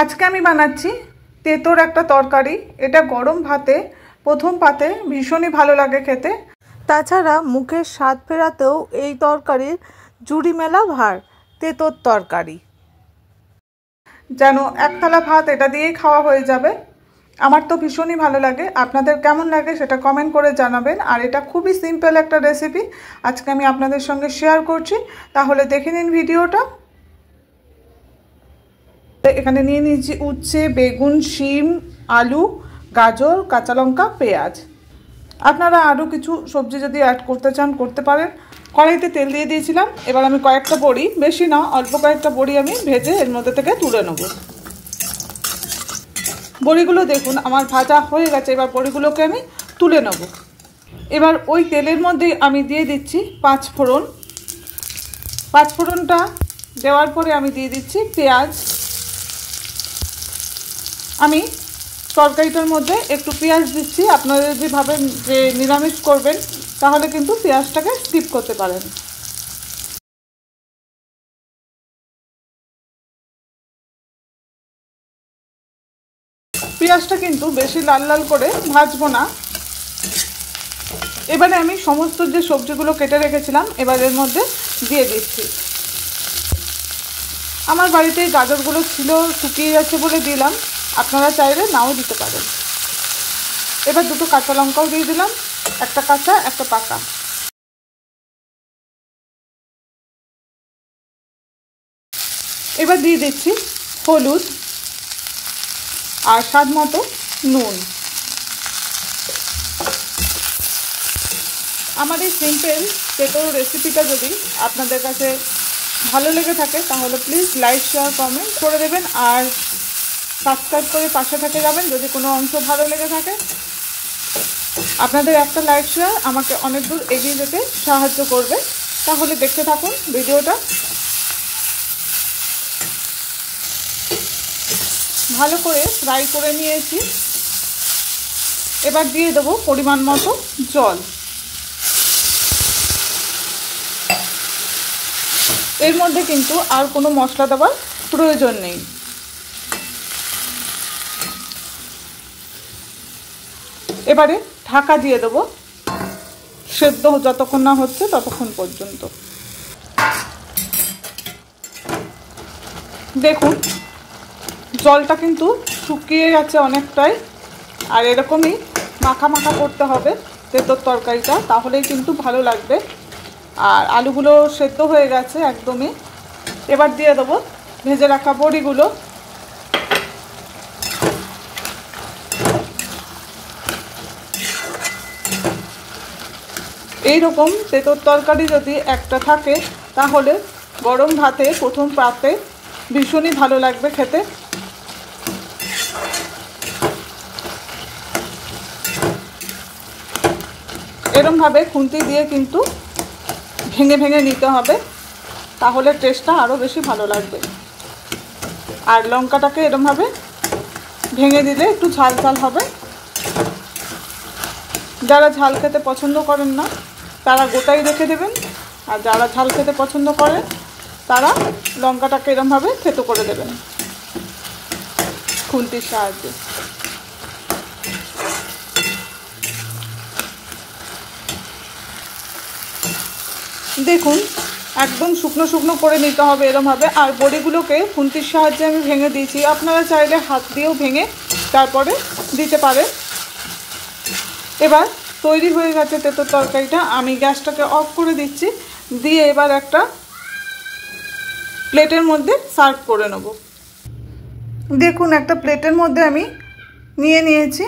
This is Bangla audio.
আজকে আমি বানাচ্ছি তেঁতোর একটা তরকারি। এটা গরম ভাতে প্রথম পাতে ভীষণই ভালো লাগে খেতে। তাছাড়া মুখের স্বাদ ফেরাতেও এই তরকারির জুড়ি মেলা ভার। তেঁতোর তরকারি যেন এক থালা ভাত এটা দিয়েই খাওয়া হয়ে যাবে। আমার তো ভীষণই ভালো লাগে। আপনাদের কেমন লাগে সেটা কমেন্ট করে জানাবেন। আর এটা খুবই সিম্পল একটা রেসিপি আজকে আমি আপনাদের সঙ্গে শেয়ার করছি। তাহলে দেখে নিন ভিডিওটা। এখানে নিয়ে নিয়েছি উচ্ছে, বেগুন, শিম, আলু, গাজর, কাঁচা লঙ্কা, পেঁয়াজ। আপনারা আরও কিছু সবজি যদি অ্যাড করতে চান করতে পারেন। কড়াইতে তেল দিয়ে দিয়েছিলাম। এবার আমি কয়েকটা বড়ি, বেশি না অল্প কয়েকটা বড়ি আমি ভেজে এর মধ্যে থেকে তুলে নেব। বড়িগুলো দেখুন আমার ভাজা হয়ে গেছে। এবার বড়িগুলোকে আমি তুলে নেব। এবার ওই তেলের মধ্যেই আমি দিয়ে দিচ্ছি পাঁচফোড়ন। পাঁচফোড়নটা দেওয়ার পরে আমি দিয়ে দিচ্ছি পেঁয়াজ। আমি তরকারিটার মধ্যে একটু পেঁয়াজ দিচ্ছি। আপনারা যদি ভাবেন যে নিরামিষ করবেন তাহলে কিন্তু পেঁয়াজটাকে স্কিপ করতে পারেন। পেঁয়াজটা কিন্তু বেশি লাল লাল করে ভাজবো না। এবারে আমি সমস্ত যে সবজিগুলো কেটে রেখেছিলাম এবার এর মধ্যে দিয়ে দিচ্ছি। আমার বাড়িতে গাজরগুলো ছিল, শুকিয়ে যাচ্ছে বলে দিলাম। আপনারা চাইলে নাও দিতে পারেন। এবার দুটো কাঁচা লঙ্কাও দিয়ে দিলাম, একটা কাঁচা একটা পাকা। এবার দিয়ে দিচ্ছি হলুদ আর স্বাদ মতো নুন। আমার এই সিম্পল তেঁতোর রেসিপিটা যদি আপনাদের কাছে ভালো লেগে থাকে তাহলে প্লিজ লাইক, শেয়ার, কমেন্ট করে দেবেন। আর সাবস্ক্রাইব করে পাশে থেকে যাবেন যদি কোনো অংশ ভালো লেগে থাকে। আপনাদের একটা লাইক শেয়ার আমাকে অনেক দূর এগিয়ে যেতে সাহায্য করবে। তাহলে দেখতে থাকুন ভিডিওটা। ভালো করে ফ্রাই করে নিয়েছি। এবার দিয়ে দেবো পরিমাণ মতো জল। এর মধ্যে কিন্তু আর কোনো মশলা দেওয়ার প্রয়োজন নেই। এবারে ঢাকা দিয়ে দেবো সেদ্ধ যতক্ষণ না হচ্ছে ততক্ষণ পর্যন্ত। দেখুন জলটা কিন্তু শুকিয়ে গেছে অনেকটাই। আর এরকমই মাখা মাখা করতে হবে তেঁতোর তরকারিটা, তাহলেই কিন্তু ভালো লাগবে। আর আলুগুলো সেদ্ধ হয়ে গেছে একদমই। এবার দিয়ে দেবো ভেজে রাখা বড়িগুলো। এইরকম তেঁতোর তরকারি যদি একটা থাকে তাহলে গরম ভাতে প্রথম পাতে ভীষণই ভালো লাগবে খেতে। এরমভাবে খুন্তি দিয়ে কিন্তু ভেঙে ভেঙে নিতে হবে, তাহলে টেস্টটা আরও বেশি ভালো লাগবে। আর লঙ্কাটাকে এরমভাবে ভেঙে দিলে একটু ঝাল ঝাল হবে। যারা ঝাল খেতে পছন্দ করেন না তারা গোটাই রেখে দেবেন। আর যারা ঝাল খেতে পছন্দ করেন তারা লঙ্কাটাকে এরমভাবে থেতো করে দেবেন খুন্তির সাহায্যে। দেখুন একদম শুকনো শুকনো করে নিতে হবে এরমভাবে। আর বড়িগুলোকে খুন্তির সাহায্যে আমি ভেঙে দিয়েছি। আপনারা চাইলে হাত দিয়েও ভেঙে তারপরে দিতে পারেন। এবার তৈরি হয়ে গেছে তেঁতোর তরকারিটা। আমি গ্যাসটাকে অফ করে দিচ্ছি, দিয়ে এবার একটা প্লেটের মধ্যে সার্ভ করে নেব। দেখুন একটা প্লেটের মধ্যে আমি নিয়ে নিয়েছি।